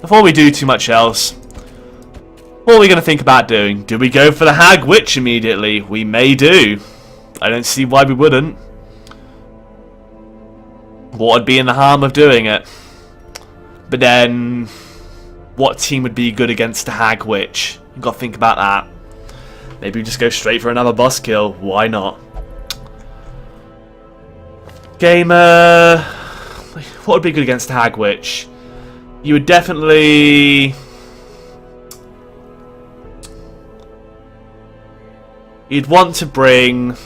before we do too much else, what are we going to think about doing? Do we go for the Hag Witch immediately? We may do. I don't see why we wouldn't. What would be in the harm of doing it? But then, what team would be good against the Hag Witch? You've got to think about that. Maybe we just go straight for another boss kill. Why not? Gamer... What would be good against the Hag Witch? You would definitely... You'd want to bring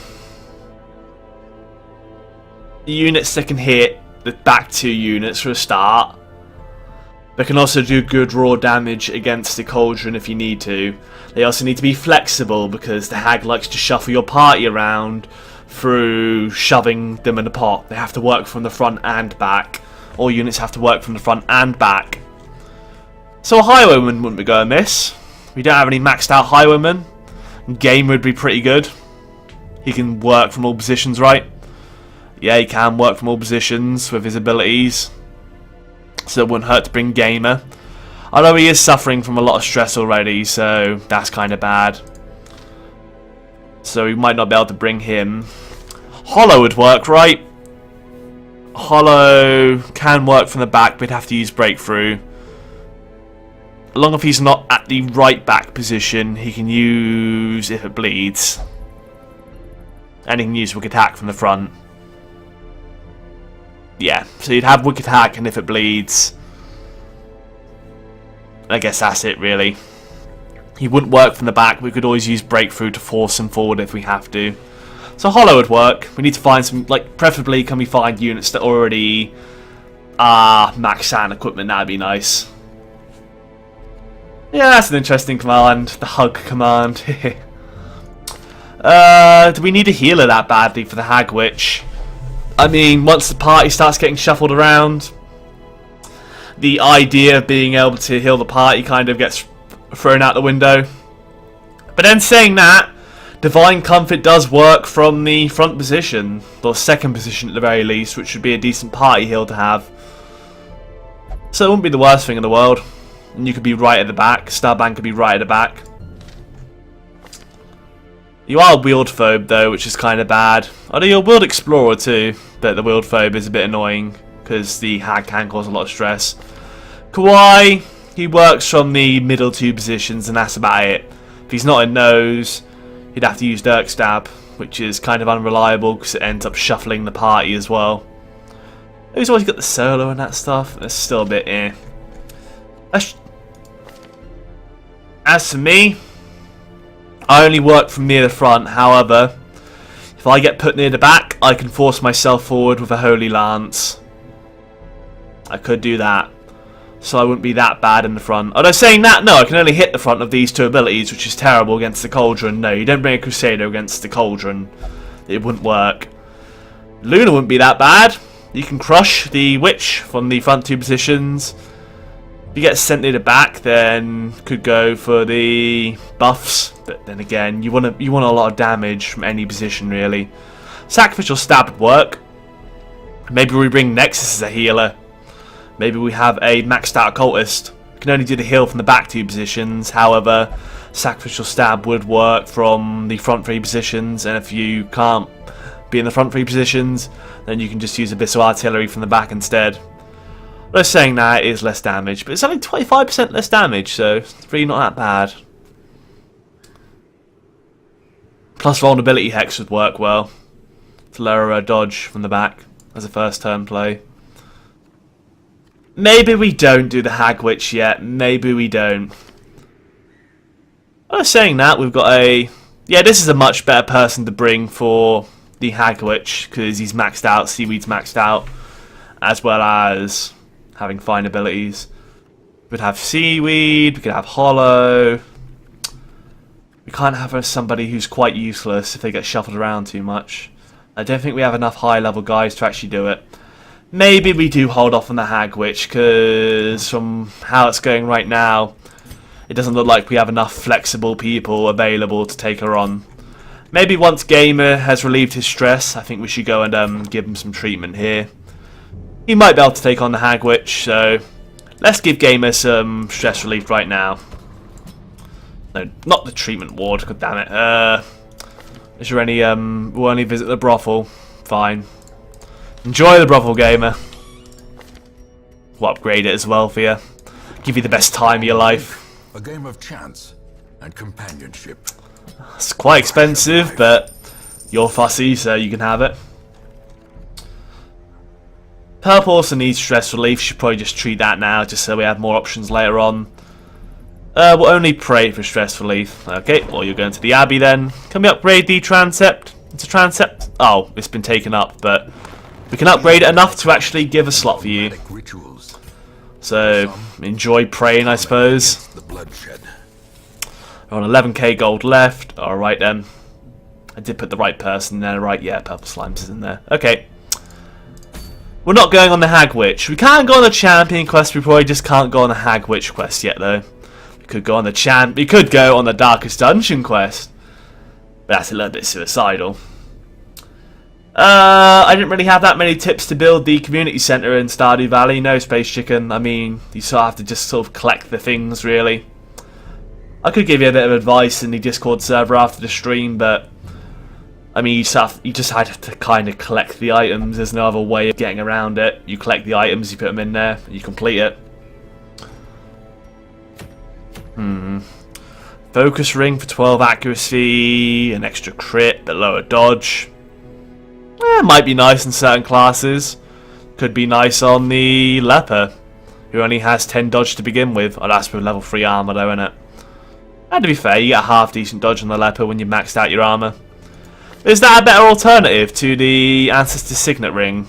units that can hit the back 2 units for a start. They can also do good raw damage against the Cauldron if you need to. They also need to be flexible because the Hag likes to shuffle your party around through shoving them in a pot. They have to work from the front and back. All units have to work from the front and back. So a Highwayman wouldn't be going amiss. We don't have any maxed out Highwaymen. Game would be pretty good. He can work from all positions, right? Yeah, he can work from all positions with his abilities. So it wouldn't hurt to bring Gamer. Although he is suffering from a lot of stress already, so that's kind of bad. So we might not be able to bring him. Hollow would work, right? Hollow can work from the back, but we'd have to use Breakthrough. As long as he's not at the right back position, he can use If It Bleeds. And he can use Wicked Hack from the front. Yeah, so you'd have Wicked Hack and If It Bleeds. I guess that's it, really. He wouldn't work from the back. We could always use Breakthrough to force him forward if we have to. So Hollow would work. We need to find some, like, preferably can we find units that already are max out equipment. That'd be nice. Yeah, that's an interesting command. The Hug command. Do we need a healer that badly for the Hag Witch? I mean, once the party starts getting shuffled around, the idea of being able to heal the party kind of gets thrown out the window. But then saying that, Divine Comfort does work from the front position, or second position at the very least, which would be a decent party heal to have. So it wouldn't be the worst thing in the world. And you could be right at the back. Starband could be right at the back. You are a Wield Phobe though, which is kind of bad. Although you're a Wield Explorer too, but the Wield Phobe is a bit annoying because the Hag can cause a lot of stress. Kawaii, he works from the middle 2 positions and that's about it. If he's not in those, he'd have to use Dirk Stab, which is kind of unreliable because it ends up shuffling the party as well. He's always got the solo and that stuff. It's still a bit eh. As for me, I only work from near the front. However, if I get put near the back, I can force myself forward with a Holy Lance. I could do that. So I wouldn't be that bad in the front. Although saying that, no, I can only hit the front of these 2 abilities, which is terrible against the Cauldron. No, you don't bring a Crusader against the Cauldron. It wouldn't work. Luna wouldn't be that bad. You can crush the Witch from the front 2 positions. If you get sent near the back, then could go for the buffs. But then again, you want a lot of damage from any position, really. Sacrificial Stab would work. Maybe we bring Nexus as a healer. Maybe we have a maxed out Occultist. Can only do the heal from the back 2 positions. However, Sacrificial Stab would work from the front 3 positions. And if you can't be in the front 3 positions, then you can just use Abyssal Artillery from the back instead. Well, saying that, it is less damage, but it's only 25% less damage, so it's really not that bad. Plus Vulnerability Hex would work well to lower a dodge from the back as a first turn play. Maybe we don't do the Hag Witch yet. Maybe we don't. Well, saying that, we've got a... Yeah, this is a much better person to bring for the Hag Witch because he's maxed out, Seaweed's maxed out, as well as having fine abilities. We'd have Seaweed, we could have Hollow. We can't have somebody who's quite useless if they get shuffled around too much. I don't think we have enough high level guys to actually do it. Maybe we do hold off on the Hag Witch because from how it's going right now, it doesn't look like we have enough flexible people available to take her on. Maybe once Gamer has relieved his stress, I think we should go and give him some treatment here. He might be able to take on the Hag Witch, so Let's give Gamer some stress relief right now. No, not the treatment ward, god damn it. Is there any, we'll only visit the brothel. Fine. Enjoy the brothel, Gamer. We'll upgrade it as well for you. Give you the best time of your life. A game of chance and companionship. It's quite expensive, but you're fussy, so you can have it. Purple also needs stress relief. Should probably just treat that now, just so we have more options later on. We'll only pray for stress relief. Okay, well, you're going to the Abbey then. Can we upgrade the transept? It's a transept. Oh, it's been taken up, but we can upgrade it enough to actually give a slot for you. So enjoy praying, I suppose. We're on 11k gold left. All right then. I did put the right person there, right? Yeah, Purple Slimes is in there. Okay. We're not going on the Hag Witch. We can't go on the Champion quest. We probably just can't go on the Hag Witch quest yet, though. We could go on the We could go on the Darkest Dungeon quest. But that's a little bit suicidal. I didn't really have that many tips to build the community centre in Stardew Valley. No, Space Chicken. I mean, you sort of have to just sort of collect the things, really. I could give you a bit of advice in the Discord server after the stream, but I mean, you just had to kind of collect the items. There's no other way of getting around it. You collect the items, you put them in there, and you complete it. Focus ring for 12 accuracy, an extra crit, but lower dodge. Might be nice in certain classes. Could be nice on the leper, who only has 10 dodge to begin with. Oh, that's with level 3 armor though, isn't it? And to be fair, you get a half decent dodge on the leper when you maxed out your armor. Is that a better alternative to the Ancestor's Signet Ring?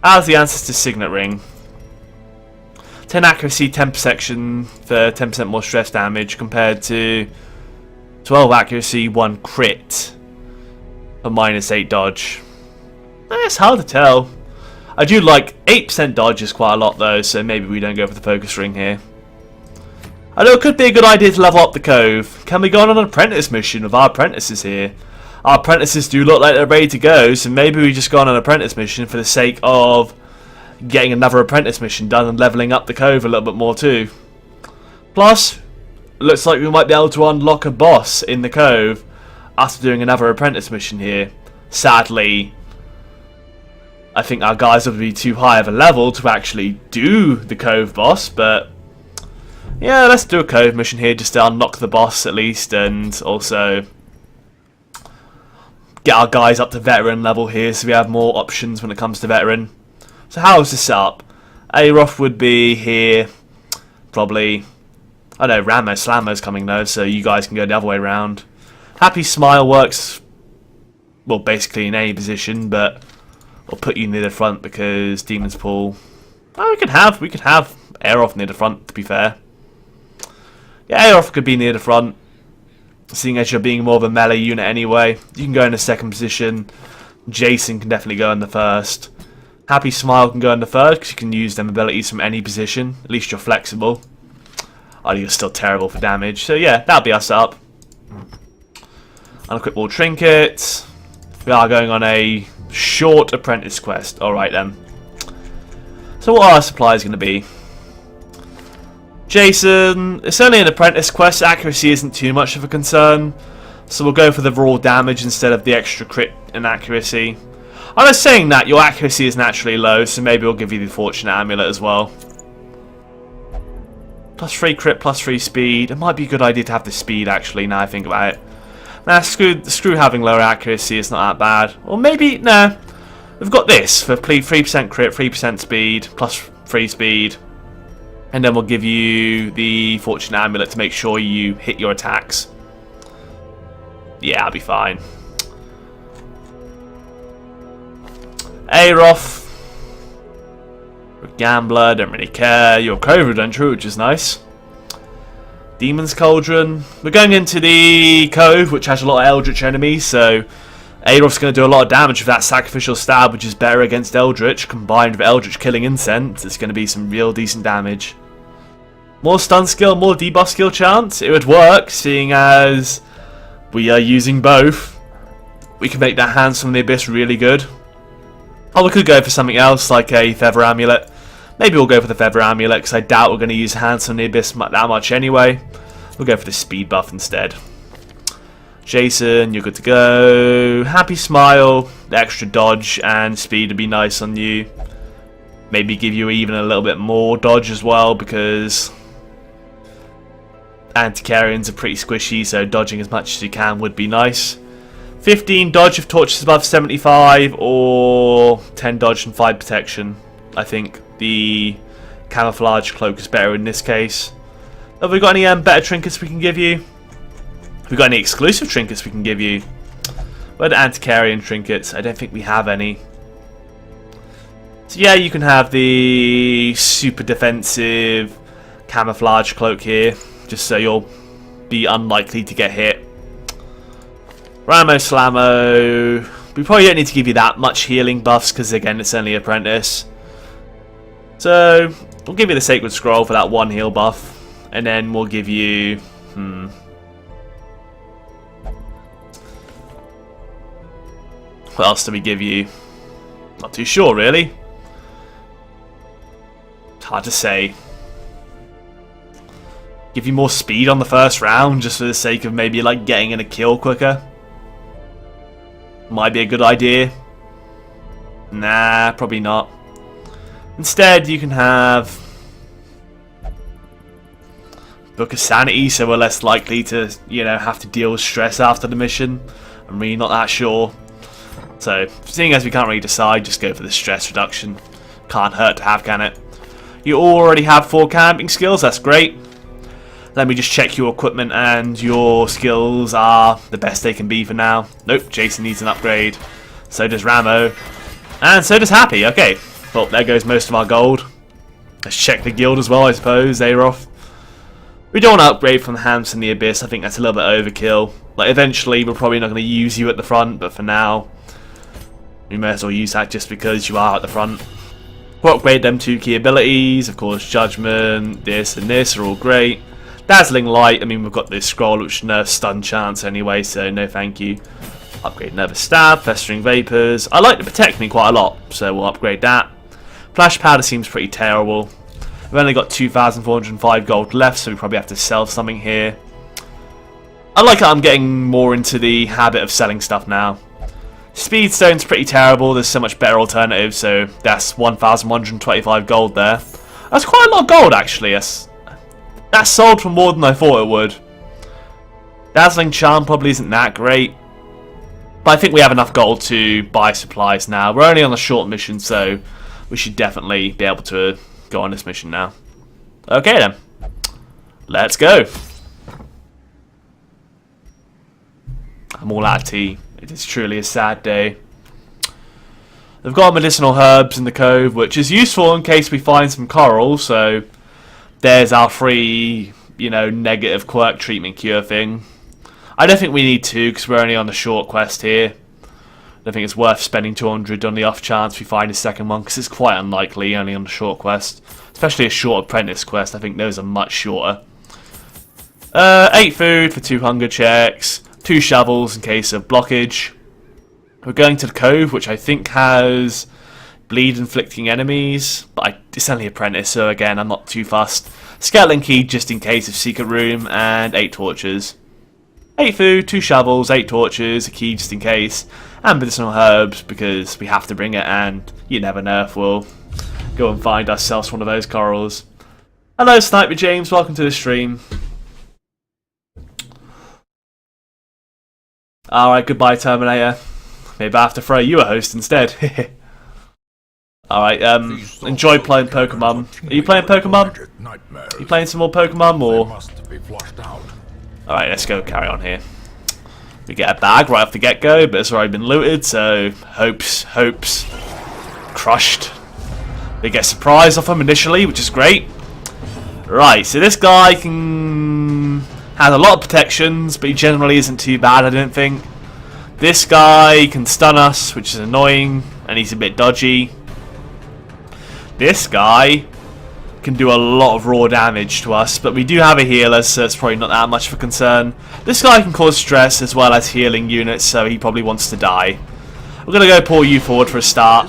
How's the Ancestor's Signet Ring? 10 accuracy, 10 perception for 10% more stress damage compared to 12 accuracy, 1 crit for -8 dodge. It's hard to tell. I do like 8% dodge is quite a lot though, so maybe we don't go for the focus ring here. I know it could be a good idea to level up the Cove. Can we go on an apprentice mission with our apprentices here? Our apprentices do look like they're ready to go, so maybe we just go on an apprentice mission for the sake of getting another apprentice mission done and leveling up the Cove a little bit more too. Plus, looks like we might be able to unlock a boss in the Cove after doing another apprentice mission here. Sadly, I think our guys would be too high of a level to actually do the Cove boss, but yeah, let's do a Cove mission here just to unlock the boss at least, and also get our guys up to veteran level here so we have more options when it comes to veteran. So how is this set up? Aeroth would be here, probably. I know Ramo Slammo's coming though, so you guys can go the other way around. Happy Smile works, well, basically in any position, but we'll put you near the front because Demon's Pool. Oh, we could have Aeroth near the front, to be fair. Yeah, Aeroth could be near the front, seeing as you're being more of a melee unit anyway. You can go in the second position. Jason can definitely go in the first. Happy Smile can go in the third because you can use them abilities from any position. At least you're flexible. Oh, you're still terrible for damage. So yeah, that'll be our setup. Unequip all trinkets. We are going on a short apprentice quest. Alright then. So what are our supplies going to be? Jason, it's only an apprentice quest. Accuracy isn't too much of a concern. So we'll go for the raw damage instead of the extra crit and accuracy. I was saying that your accuracy is naturally low, so maybe we'll give you the Fortunate Amulet as well. +3 crit, +3 speed. It might be a good idea to have the speed actually, now I think about it. Nah, screw having lower accuracy, it's not that bad. Or maybe, nah. We've got this for 3% crit, 3% speed, +3 speed. And then we'll give you the Fortunate Amulet to make sure you hit your attacks. Yeah, I'll be fine. Aeroth. You're a gambler, don't really care. You're a Cove Adventurer, which is nice. Demon's Cauldron. We're going into the Cove, which has a lot of Eldritch enemies, so Aeroth's going to do a lot of damage with that Sacrificial Stab, which is better against Eldritch. Combined with Eldritch Killing Incense, it's going to be some real decent damage. More stun skill, more debuff skill chance. It would work, seeing as we are using both. We can make that Hands from the Abyss really good. Oh, we could go for something else, like a Feather Amulet. Maybe we'll go for the Feather Amulet, because I doubt we're going to use Hands on the Abyss that much anyway. We'll go for the speed buff instead. Jason, you're good to go. Happy Smile, the extra dodge and speed would be nice on you. Maybe give you even a little bit more dodge as well, because Antikyrians are pretty squishy, so dodging as much as you can would be nice. 15 dodge if torches above 75, or 10 dodge and 5 protection. I think the camouflage cloak is better in this case. Have we got any better trinkets we can give you? Have we got any exclusive trinkets we can give you? Where are the Antikyrian trinkets? I don't think we have any. So yeah, you can have the super defensive camouflage cloak here, just so you'll be unlikely to get hit. Ramo Slammo. We probably don't need to give you that much healing buffs, because again, it's only Apprentice. So we'll give you the Sacred Scroll for that one heal buff, and then we'll give you what else do we give you? Not too sure, really. It's hard to say. Give you more speed on the first round, just for the sake of maybe like getting in a kill quicker. Might be a good idea. Nah, probably not. Instead, you can have Book of Sanity, so we're less likely to, you know, have to deal with stress after the mission. I'm really not that sure. So, seeing as we can't really decide, just go for the stress reduction. Can't hurt to have, can it? You already have 4 camping skills, that's great. Let me just check your equipment, and your skills are the best they can be for now. Nope, Jason needs an upgrade. So does Ramo. And so does Happy, okay. Well, there goes most of our gold. Let's check the guild as well, I suppose. They're off. We don't want to upgrade from the Hands in the Abyss. I think that's a little bit overkill. Like, eventually, we're probably not going to use you at the front, but for now, we may as well use that just because you are at the front. We'll upgrade them 2 key abilities. Of course, Judgment, this and this are all great. Dazzling Light, I mean, we've got this scroll which nerfs stun chance anyway, so no thank you. Upgrade Nervous Stab, Festering Vapors. I like the Protect Me quite a lot, so we'll upgrade that. Flash Powder seems pretty terrible. We've only got 2,405 gold left, so we probably have to sell something here. I like how I'm getting more into the habit of selling stuff now. Speedstone's pretty terrible, there's so much better alternatives, so that's 1,125 gold there. That's quite a lot of gold, actually. That sold for more than I thought it would. Dazzling Charm probably isn't that great, but I think we have enough gold to buy supplies now. We're only on a short mission, so we should definitely be able to go on this mission now. Okay then, let's go. I'm all out of tea. It is truly a sad day. They've got medicinal herbs in the cove, which is useful in case we find some coral, so there's our free, you know, negative quirk treatment cure thing. I don't think we need to, because we're only on a short quest here. I don't think it's worth spending 200 on the off chance we find a second one, because it's quite unlikely, only on a short quest. Especially a short apprentice quest, I think those are much shorter. 8 food for 2 hunger checks, 2 shovels in case of blockage. We're going to the Cove, which I think has bleed inflicting enemies, but it's only apprentice, so again, I'm not too fussed. Skeleton key just in case of secret room, and 8 torches. 8 food, 2 shovels, 8 torches, a key just in case, and medicinal herbs because we have to bring it, and you never know if we'll go and find ourselves one of those corals. Hello Sniper James, welcome to the stream. Alright, goodbye Terminator. Maybe I have to throw you a host instead. Alright, enjoy playing Pokemon. Are you playing Pokemon? Are you playing some more Pokemon, or? Alright, let's go carry on here. We get a bag right off the get-go, but it's already been looted, so hopes, crushed. They get a surprise off him initially, which is great. Right, so this guy has a lot of protections, but he generally isn't too bad, I don't think. This guy can stun us, which is annoying, and he's a bit dodgy. This guy can do a lot of raw damage to us, but we do have a healer, so it's probably not that much of a concern. This guy can cause stress as well as healing units, so he probably wants to die. We're going to go pull you forward for a start.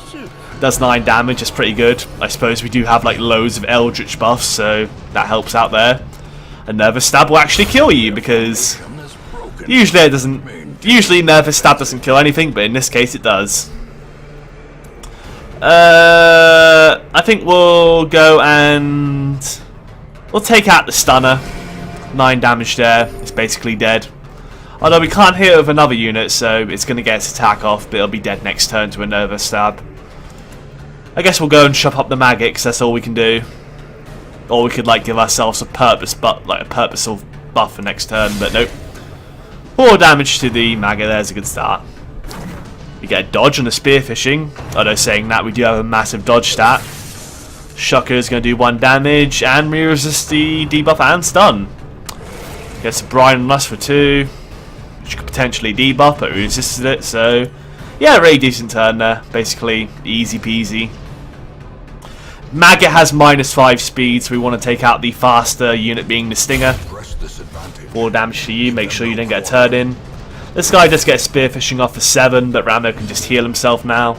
Does 9 damage, that's pretty good. I suppose we do have like loads of Eldritch buffs, so that helps out there. A Nervous Stab will actually kill you, because usually it doesn't. Usually Nervous Stab doesn't kill anything, but in this case it does. I think we'll go and we'll take out the Stunner. 9 damage there. It's basically dead. Although we can't hit it with another unit, so it's going to get its attack off, but it'll be dead next turn to a Nervous Stab. I guess we'll go and chop up the maggot, because that's all we can do. Or we could like give ourselves a purposeful buff for next turn, but nope. 4 damage to the maggot, there's a good start. We get a dodge on the spearfishing. Although saying that, we do have a massive dodge stat. Shocker is going to do 1 damage, and we resist the debuff and stun. Gets a Brine on us for 2, which could potentially debuff, but we resisted it, so yeah, really decent turn there. Basically, easy peasy. Maggot has -5 speed, so we want to take out the faster unit being the Stinger. 4 damage to you, make sure you don't get a turn in. This guy does get spearfishing off for 7, but Ramo can just heal himself now.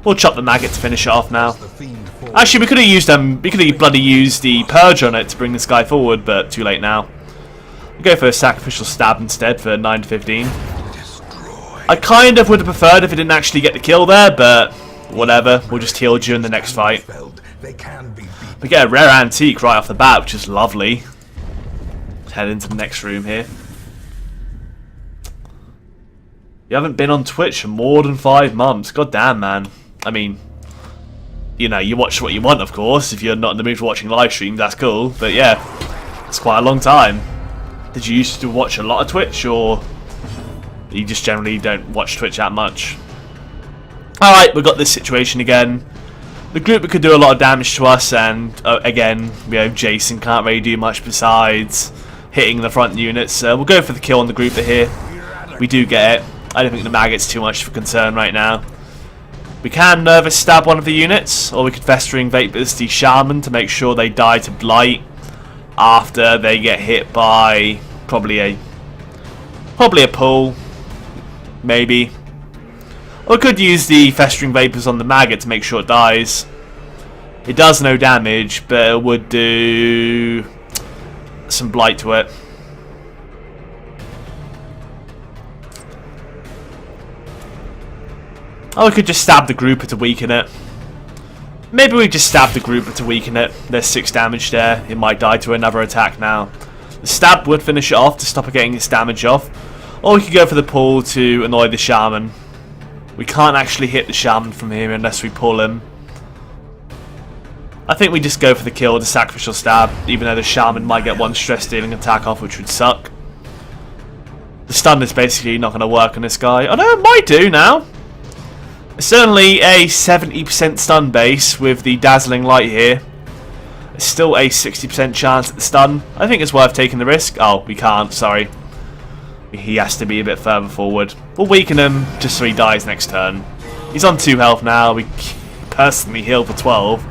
We'll chop the maggot to finish it off now. Actually, we could have used bloody used the Purge on it to bring this guy forward, but too late now. We'll go for a Sacrificial Stab instead for 9 to 15. I kind of would have preferred if it didn't actually get the kill there, but whatever, we'll just heal during the next fight. We get a rare antique right off the bat, which is lovely. Let's head into the next room here. You haven't been on Twitch for more than 5 months. God damn, man. I mean, you know, you watch what you want, of course. If you're not in the mood for watching live streams, that's cool. But yeah, it's quite a long time. Did you used to watch a lot of Twitch, or you just generally don't watch Twitch that much? Alright, we've got this situation again. The group could do a lot of damage to us, and again, you know, Jason can't really do much besides hitting the front units. We'll go for the kill on the group here. We do get it. I don't think the maggot's too much of a concern right now. We can Nervous Stab one of the units, or we could Festering Vapors the Shaman to make sure they die to Blight after they get hit by probably a pull, maybe. Or we could use the Festering Vapors on the maggot to make sure it dies. It does no damage, but it would do some Blight to it. Or we could just stab the grouper to weaken it. Maybe we just stab the grouper to weaken it. There's 6 damage there. It might die to another attack now. The stab would finish it off to stop it getting its damage off. Or we could go for the pull to annoy the Shaman. We can't actually hit the Shaman from here unless we pull him. I think we just go for the kill with the Sacrificial Stab, even though the Shaman might get 1 stress dealing attack off, which would suck. The stun is basically not going to work on this guy. Oh no, it might do now. It's certainly a 70% stun base with the Dazzling Light here. It's still a 60% chance at the stun. I think it's worth taking the risk. Oh, we can't, sorry. He has to be a bit further forward. We'll weaken him just so he dies next turn. He's on 2 health now. We personally heal for 12.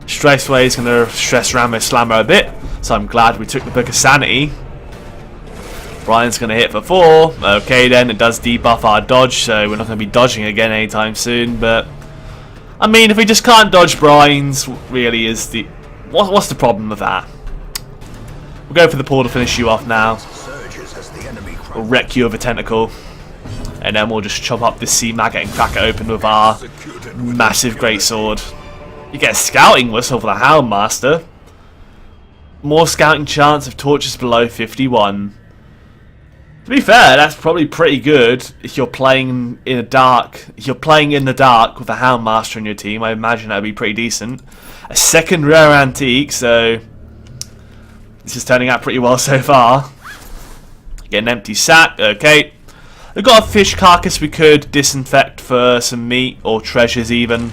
Stressway is going to stress Ramo Slammer a bit, so I'm glad we took the Book of Sanity. Brian's going to hit for 4. Okay then, it does debuff our dodge, so we're not going to be dodging again anytime soon, but I mean, if we just can't dodge Brian's, really is the... What's the problem with that? We'll go for the pull to finish you off now. We'll wreck you with a tentacle. And then we'll just chop up this sea maggot and crack it open with our massive greatsword. You get a scouting whistle for the Houndmaster. More scouting chance of torches below 51. To be fair, that's probably pretty good if you're playing in the dark. If you're playing in the dark with a Houndmaster in your team, I imagine that would be pretty decent. A second rare antique, so this is turning out pretty well so far. Get an empty sack, okay. We've got a fish carcass we could disinfect for some meat or treasures even.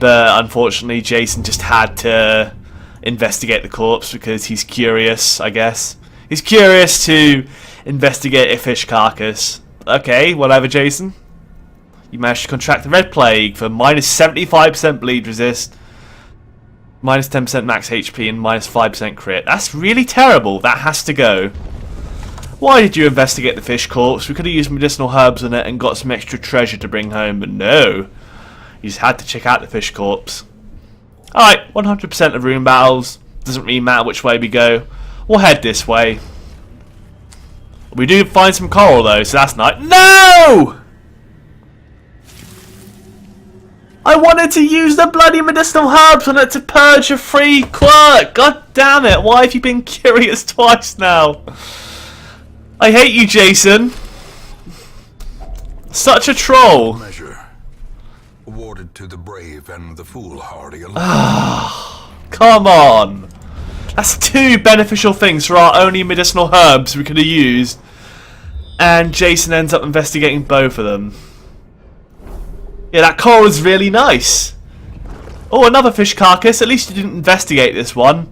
But unfortunately Jason just had to investigate the corpse because he's curious, I guess. He's curious to investigate a fish carcass. Okay, whatever, Jason. You managed to contract the Red Plague for minus 75% bleed resist, minus 10% max HP, and minus 5% crit. That's really terrible. That has to go. Why did you investigate the fish corpse? We could have used medicinal herbs on it and got some extra treasure to bring home, but no. You just had to check out the fish corpse. Alright, 100% of room battles. Doesn't really matter which way we go. We'll head this way. We do find some coral though, so that's nice. No! I wanted to use the bloody medicinal herbs on it to purge a free quirk. God damn it, why have you been curious twice now? I hate you, Jason. Such a troll. Measure awarded to the brave and the foolhardy alike. Come on. That's two beneficial things for our only medicinal herbs we could have used. And Jason ends up investigating both of them. Yeah, that coral is really nice. Oh, another fish carcass. At least you didn't investigate this one.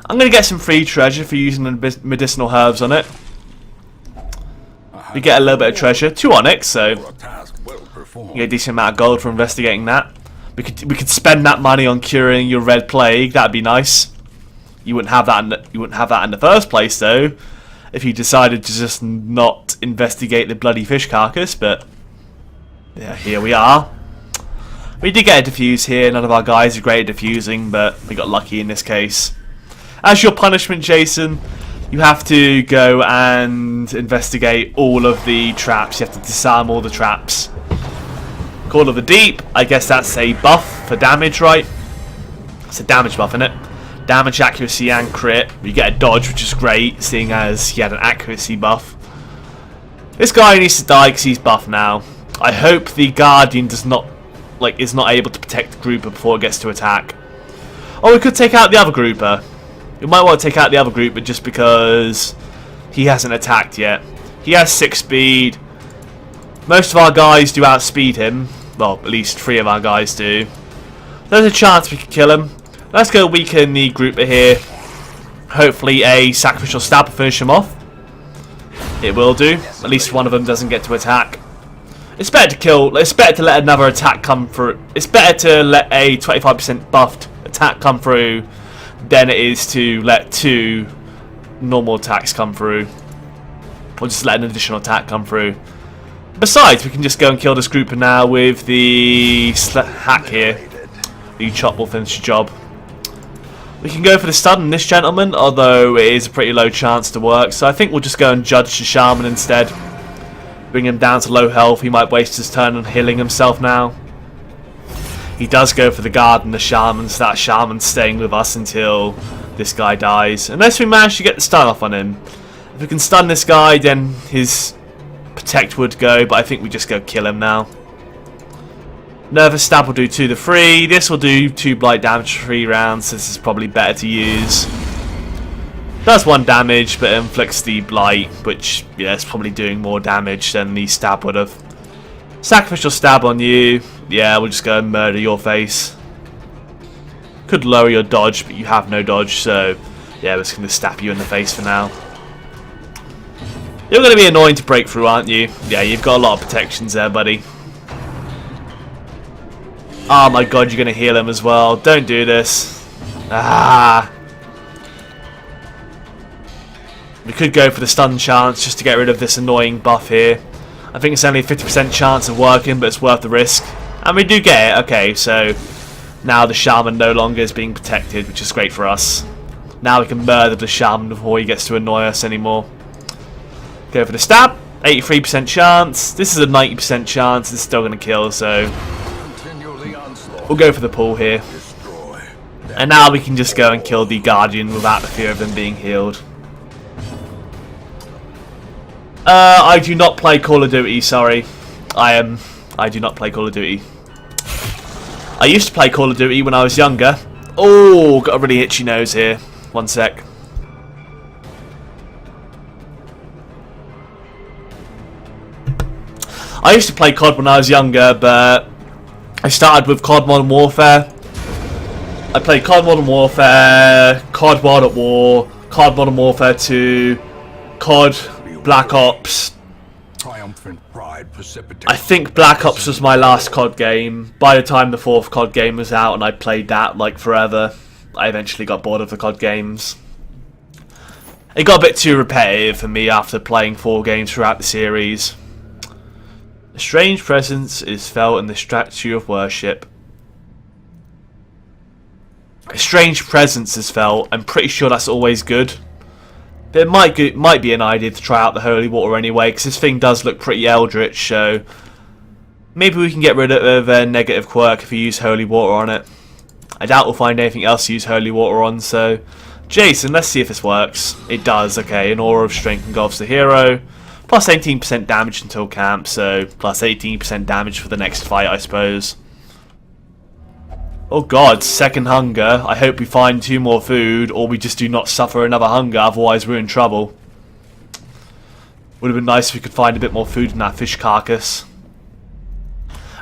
I'm going to get some free treasure for using the medicinal herbs on it. We get a little bit of treasure. 2 onyx, so you get a decent amount of gold for investigating that. We could spend that money on curing your red plague. That'd be nice. You wouldn't have that. You wouldn't have that in the first place, though, if you decided to just not investigate the bloody fish carcass. But yeah, here we are. We did get a defuse here. None of our guys are great at defusing, but we got lucky in this case. As your punishment, Jason, you have to go and investigate all of the traps. You have to disarm all the traps. Call of the Deep. I guess that's a buff for damage, right? It's a damage buff, isn't it? Damage, accuracy, and crit. You get a dodge, which is great, seeing as he had an accuracy buff. This guy needs to die because he's buff now. I hope the Guardian is not able to protect the grouper before it gets to attack. Oh, we could take out the other grouper. We might want to take out the other grouper just because he hasn't attacked yet. He has 6 speed. Most of our guys do outspeed him. Well, at least 3 of our guys do. There's a chance we could kill him. Let's go weaken the grouper here. Hopefully a sacrificial stab will finish him off. It will do. At least one of them doesn't get to attack. It's better to kill. It's better to let another attack come through. It's better to let a 25% buffed attack come through than it is to let 2 normal attacks come through. Or just let an additional attack come through. Besides, we can just go and kill this grouper now with the hack here. The chop will finish the job. We can go for the stun on this gentleman, although it is a pretty low chance to work. So I think we'll just go and judge the shaman instead. Bring him down to low health. He might waste his turn on healing himself now. He does go for the guard and the shaman, so that shaman's staying with us until this guy dies. Unless we manage to get the stun off on him. If we can stun this guy, then his protect would go, but I think we just go kill him now. Nervous stab will do 2 to 3. This will do 2 blight damage for 3 rounds, so this is probably better to use. Does 1 damage, but inflicts the blight, which, yeah, is probably doing more damage than the stab would have. Sacrificial stab on you. Yeah, we'll just go and murder your face. Could lower your dodge, but you have no dodge, so yeah, we're just going to stab you in the face for now. You're going to be annoying to break through, aren't you? Yeah, you've got a lot of protections there, buddy. Oh my god, you're going to heal him as well. Don't do this. Ah. We could go for the stun chance just to get rid of this annoying buff here. I think it's only a 50% chance of working, but it's worth the risk. And we do get it. Okay, so now the shaman no longer is being protected, which is great for us. Now we can murder the shaman before he gets to annoy us anymore. Go for the stab. 83% chance. This is a 90% chance. It's still going to kill, so we'll go for the pull here. And now we can just go and kill the Guardian without the fear of them being healed. I do not play Call of Duty, sorry. I do not play Call of Duty. I used to play Call of Duty when I was younger. Oh, got a really itchy nose here. 1 sec. I used to play COD when I was younger, but I started with COD Modern Warfare. I played COD Modern Warfare, COD World at War, COD Modern Warfare 2, COD Black Ops. Triumphant pride precipitates. I think Black Ops was my last COD game. By the time the 4th COD game was out and I played that like forever, I eventually got bored of the COD games. It got a bit too repetitive for me after playing 4 games throughout the series. A strange presence is felt in the statue of worship. A strange presence is felt. I'm pretty sure that's always good. But it might be an idea to try out the holy water anyway, because this thing does look pretty eldritch, so maybe we can get rid of a negative quirk if we use holy water on it. I doubt we'll find anything else to use holy water on, so Jason, let's see if this works. It does, okay. An aura of strength engulfs the hero. Plus 18% damage until camp, so plus 18% damage for the next fight, I suppose. Oh god, second hunger. I hope we find 2 more food, or we just do not suffer another hunger, otherwise we're in trouble. Would have been nice if we could find a bit more food in that fish carcass.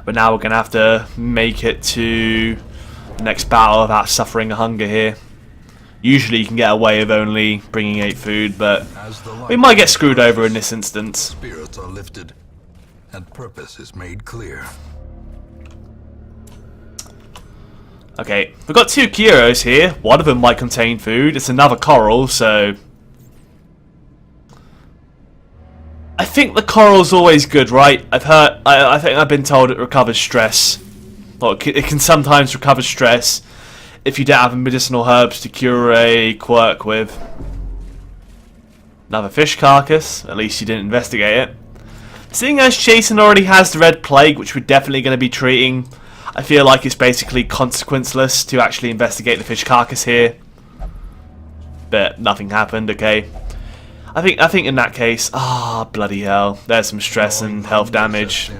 But now we're going to have to make it to the next battle without suffering a hunger here. Usually you can get away with only bringing 8 food, but we might get screwed over in this instance. Spirits are lifted, and purpose is made clear. Okay, we've got 2 Kyros here. One of them might contain food. It's another coral, so I think the coral's always good, right? I think I've been told it recovers stress. Well, it can sometimes recover stress if you don't have medicinal herbs to cure a quirk with. Another fish carcass. At least you didn't investigate it. Seeing as Jason already has the red plague, which we're definitely going to be treating, I feel like it's basically consequenceless to actually investigate the fish carcass here. But nothing happened, okay. I think in that case, bloody hell, there's some stress and health damage.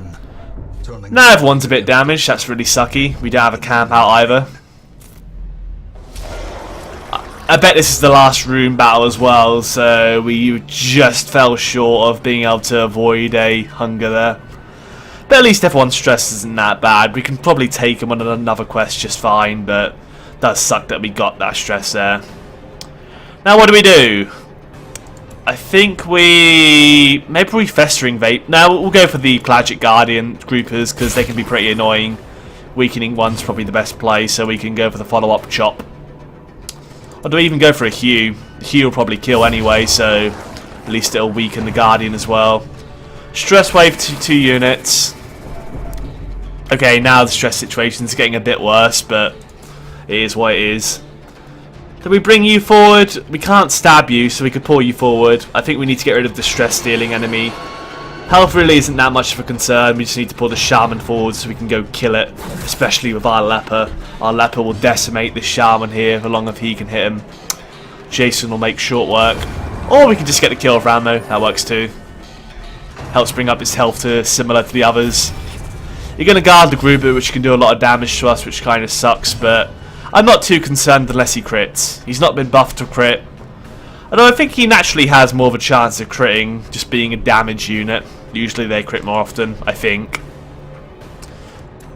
Now everyone's a bit damaged, that's really sucky. We don't have a camp out either. I bet this is the last room battle as well, so we just fell short of being able to avoid a hunger there. But at least everyone's stress isn't that bad. We can probably take him on another quest just fine, but it does suck that we got that stress there. Now what do? I think maybe we Festering Vape. Now we'll go for the Pelagic Guardian groupers because they can be pretty annoying. Weakening one's probably the best play, so we can go for the follow-up Chop. Or do we even go for a Hue? The Hue will probably kill anyway, so at least it'll weaken the Guardian as well. Stress wave to 2 units. Okay, now the stress situation's getting a bit worse, but it is what it is. Can we bring you forward? We can't stab you, so we could pull you forward. I think we need to get rid of the stress-stealing enemy. Health really isn't that much of a concern. We just need to pull the Shaman forward so we can go kill it, especially with our Leper. Our Leper will decimate this Shaman here, as long as he can hit him. Jason will make short work. Or we can just get the kill with Rambo. That works too. Helps bring up his health to similar to the others. You're going to guard the grouper, which can do a lot of damage to us, which kind of sucks, but I'm not too concerned unless he crits. He's not been buffed to crit. Although I think he naturally has more of a chance of critting, just being a damage unit. Usually they crit more often, I think.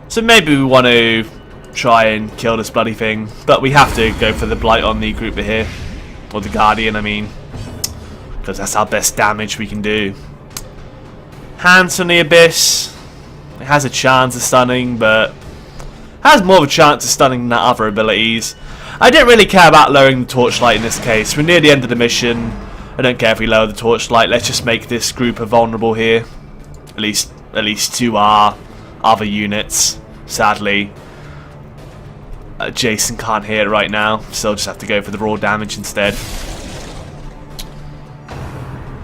So maybe we want to try and kill this bloody thing, but we have to go for the Blight on the grouper here. Or the Guardian, I mean. Because that's our best damage we can do. Hands on the Abyss. It has a chance of stunning, but has more of a chance of stunning than other abilities. I didn't really care about lowering the torchlight in this case. We're near the end of the mission. I don't care if we lower the torchlight. Let's just make this group vulnerable here. At least to our other units. Sadly, Jason can't hear it right now, so I'll just have to go for the raw damage instead.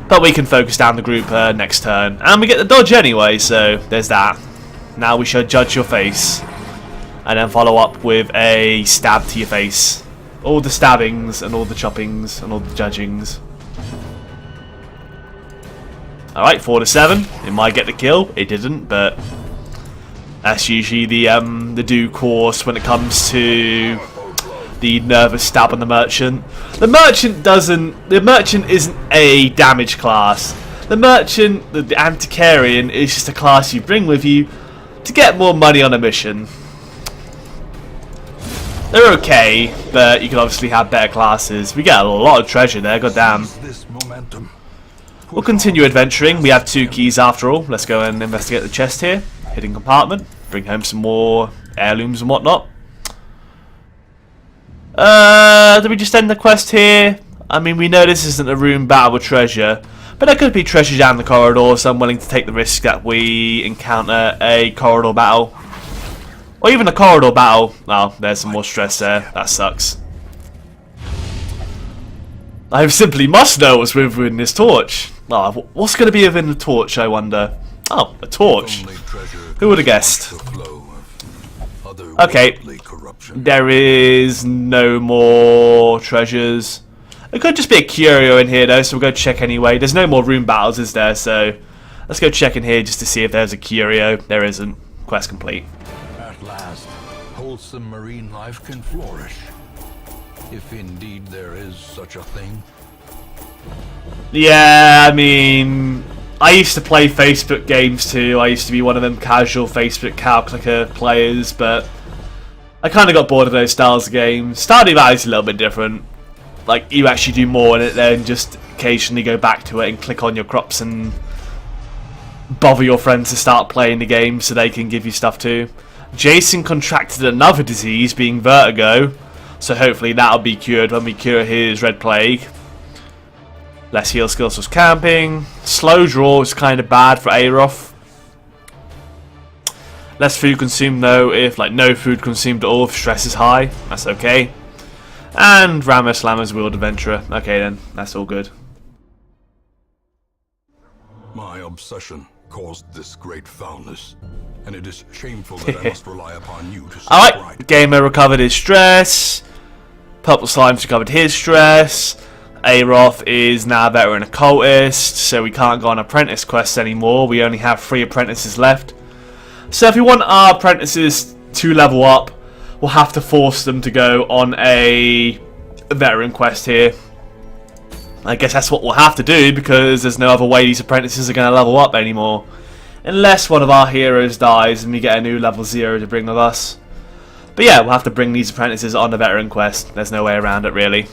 But we can focus down the group next turn. And we get the dodge anyway, so there's that. Now we shall judge your face. And then follow up with a stab to your face. All the stabbings and all the choppings and all the judgings. Alright, 4 to 7. It might get the kill. It didn't, but that's usually the due course when it comes to the nervous stab on the merchant. The merchant isn't a damage class. The merchant, the antiquarian, is just a class you bring with you to get more money on a mission. They're okay, but you can obviously have better classes. We get a lot of treasure there, goddamn. We'll continue adventuring. We have 2 keys after all. Let's go and investigate the chest here. Hidden compartment. Bring home some more heirlooms and whatnot. Did we just end the quest here? I mean, we know this isn't a room battle with treasure, but there could be treasure down the corridor, so I'm willing to take the risk that we encounter a corridor battle. Or even a corridor battle. Oh, there's some more stress there. That sucks. I simply must know what's within this torch. Oh, what's going to be within the torch, I wonder? Oh, a torch. Who would have guessed? Okay. There is no more treasures. It could just be a curio in here, though, so we'll go check anyway. There's no more room battles, is there? So let's go check in here just to see if there's a curio. There isn't. Quest complete. At last, wholesome marine life can flourish. If indeed there is such a thing. Yeah, I mean, I used to play Facebook games too. I used to be one of them casual Facebook cow clicker players, but I kind of got bored of those styles of games. Stardew Valley's a little bit different. Like, you actually do more in it than just occasionally go back to it and click on your crops and bother your friends to start playing the game so they can give you stuff too. Jason contracted another disease, being vertigo, so hopefully that'll be cured when we cure his red plague. Less heal skills was camping. Slow draw is kind of bad for Aeroth. Less food consumed though, if like no food consumed at all if stress is high. That's okay. And Ramos Lammer's Wheeled Adventurer. Okay then, that's all good. My obsession caused this great foulness, and it is shameful that I must rely upon you to set Alright, right. Gamer recovered his stress. Purple Slime's recovered his stress. Aeroth is now a veteran occultist, so we can't go on apprentice quests anymore. We only have 3 apprentices left. So if we want our apprentices to level up, we'll have to force them to go on a veteran quest here. I guess that's what we'll have to do, because there's no other way these apprentices are going to level up anymore. Unless one of our heroes dies and we get a new level 0 to bring with us. But yeah, we'll have to bring these apprentices on a veteran quest. There's no way around it really.